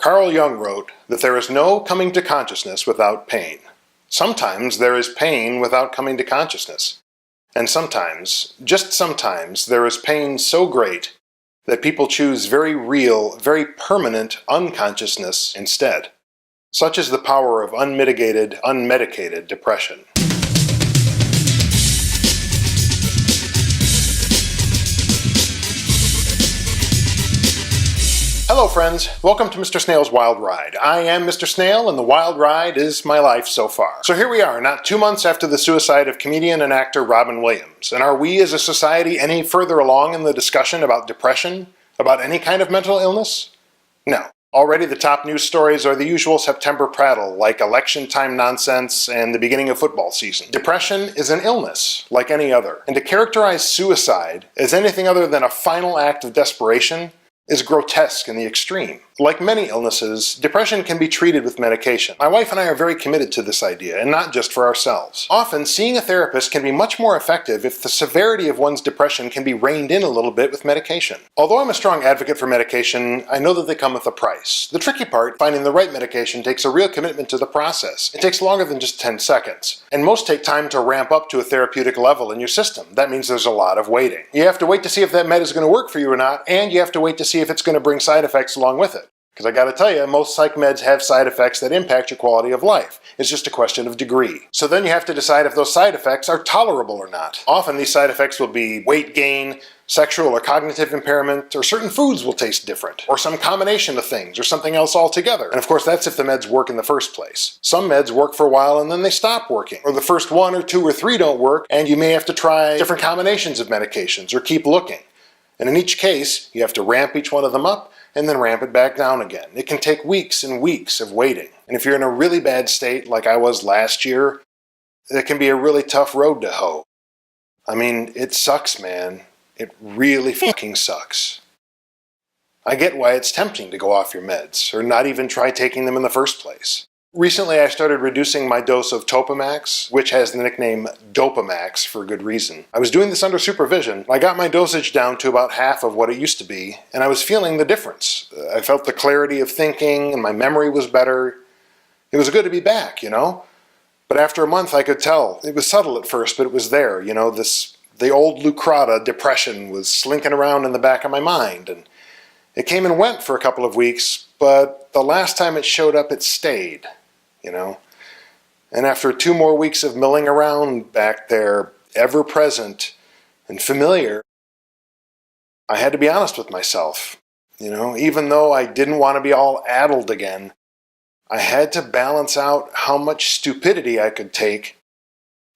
Carl Jung wrote that there is no coming to consciousness without pain. Sometimes there is pain without coming to consciousness. And sometimes, just sometimes, there is pain so great that people choose very real, very permanent unconsciousness instead. Such is the power of unmitigated, unmedicated depression. Hello friends, welcome to Mr. Snayl's Wild Ride. I am Mr. Snayl and the wild ride is my life so far. So here we are, not 2 months after the suicide of comedian and actor Robin Williams. And are we as a society any further along in the discussion about depression? About any kind of mental illness? No. Already the top news stories are the usual September prattle, like election time nonsense and the beginning of football season. Depression is an illness, like any other. And to characterize suicide as anything other than a final act of desperation is grotesque in the extreme. Like many illnesses, depression can be treated with medication. My wife and I are very committed to this idea, and not just for ourselves. Often, seeing a therapist can be much more effective if the severity of one's depression can be reined in a little bit with medication. Although I'm a strong advocate for medication, I know that they come with a price. The tricky part, finding the right medication, takes a real commitment to the process. It takes longer than just 10 seconds. And most take time to ramp up to a therapeutic level in your system. That means there's a lot of waiting. You have to wait to see if that med is going to work for you or not, and you have to wait to see if it's going to bring side effects along with it. Because I gotta tell you, most psych meds have side effects that impact your quality of life. It's just a question of degree. So then you have to decide if those side effects are tolerable or not. Often these side effects will be weight gain, sexual or cognitive impairment, or certain foods will taste different, or some combination of things, or something else altogether. And of course that's if the meds work in the first place. Some meds work for a while and then they stop working. Or the first 1 or 2 or 3 don't work, and you may have to try different combinations of medications, or keep looking. And in each case, you have to ramp each one of them up, and then ramp it back down again. It can take weeks and weeks of waiting. And if you're in a really bad state, like I was last year, that can be a really tough road to hoe. I mean, it sucks, man. It really fucking sucks. I get why it's tempting to go off your meds, or not even try taking them in the first place. Recently I started reducing my dose of Topamax, which has the nickname Dopamax for good reason. I was doing this under supervision. I got my dosage down to about half of what it used to be, and I was feeling the difference. I felt the clarity of thinking, and my memory was better. It was good to be back, you know? But after a month I could tell. It was subtle at first, but it was there, you know, the old Lucrata depression was slinking around in the back of my mind, and it came and went for a couple of weeks, but the last time it showed up it stayed. You know, and after 2 more weeks of milling around back there, ever present and familiar, I had to be honest with myself. You know, even though I didn't want to be all addled again, I had to balance out how much stupidity I could take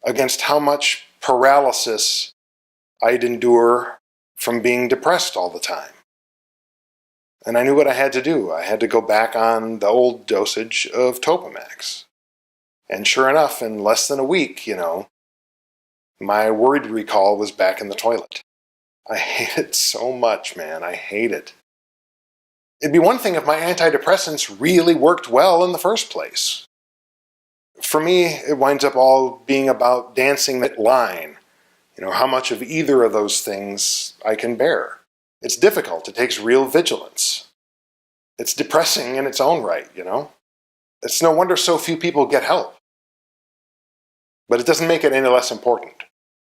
against how much paralysis I'd endure from being depressed all the time. And I knew what I had to do. I had to go back on the old dosage of Topamax. And sure enough, in less than a week, you know, my word recall was back in the toilet. I hate it so much, man. I hate it. It'd be one thing if my antidepressants really worked well in the first place. For me, it winds up all being about dancing that line. You know, how much of either of those things I can bear. It's difficult. It takes real vigilance. It's depressing in its own right, you know? It's no wonder so few people get help. But it doesn't make it any less important.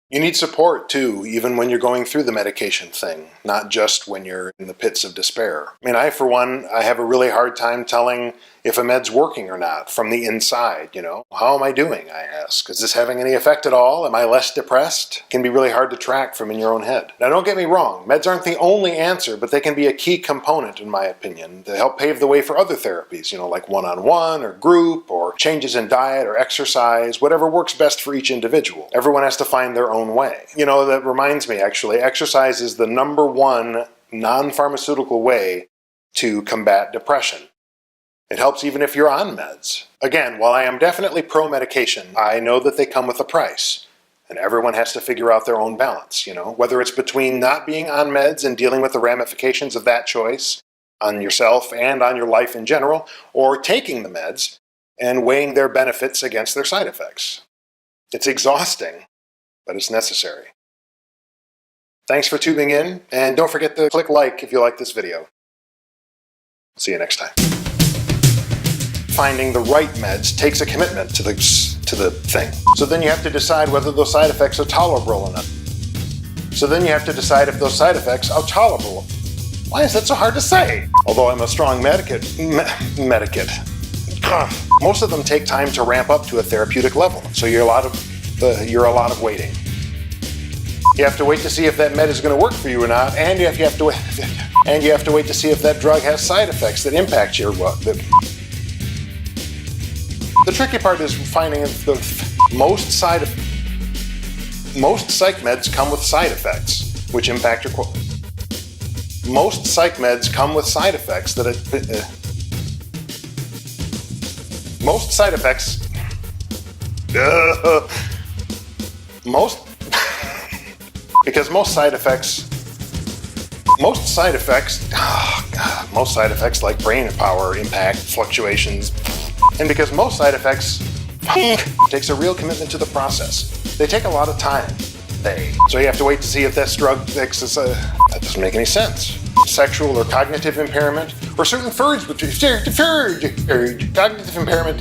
You need support, too, even when you're going through the medication thing, not just when you're in the pits of despair. I mean, for one, I have a really hard time telling if a med's working or not from the inside, you know. How am I doing, I ask. Is this having any effect at all? Am I less depressed? It can be really hard to track from in your own head. Now, don't get me wrong. Meds aren't the only answer, but they can be a key component, in my opinion, to help pave the way for other therapies, you know, like one-on-one or group or changes in diet or exercise, whatever works best for each individual. Everyone has to find their own way. You know, that reminds me, actually, exercise is the #1 non-pharmaceutical way to combat depression. It helps even if you're on meds. Again, while I am definitely pro-medication, I know that they come with a price. And everyone has to figure out their own balance, you know? Whether it's between not being on meds and dealing with the ramifications of that choice on yourself and on your life in general, or taking the meds and weighing their benefits against their side effects. It's exhausting, but it's necessary. Thanks for tuning in, and don't forget to click like if you like this video. See you next time. finding the right meds takes a commitment to the thing. So then you have to decide whether those side effects are tolerable enough. So then you have to decide if those side effects are tolerable. Why is that so hard to say? Although I'm a strong medicate. Most of them take time to ramp up to a therapeutic level, so you're a lot of waiting. You have to wait to see if that med is going to work for you or not, and you have to wait to see if that drug has side effects that impact your The tricky part is finding most psych meds come with side effects, which impact your quality. Most psych meds come with side effects that most side effects. Because most side effects like brain power impact fluctuations, and because most side effects takes a real commitment to the process. They take a lot of time. So you have to wait to see if this drug fixes that doesn't make any sense. Sexual or cognitive impairment, or certain cognitive impairment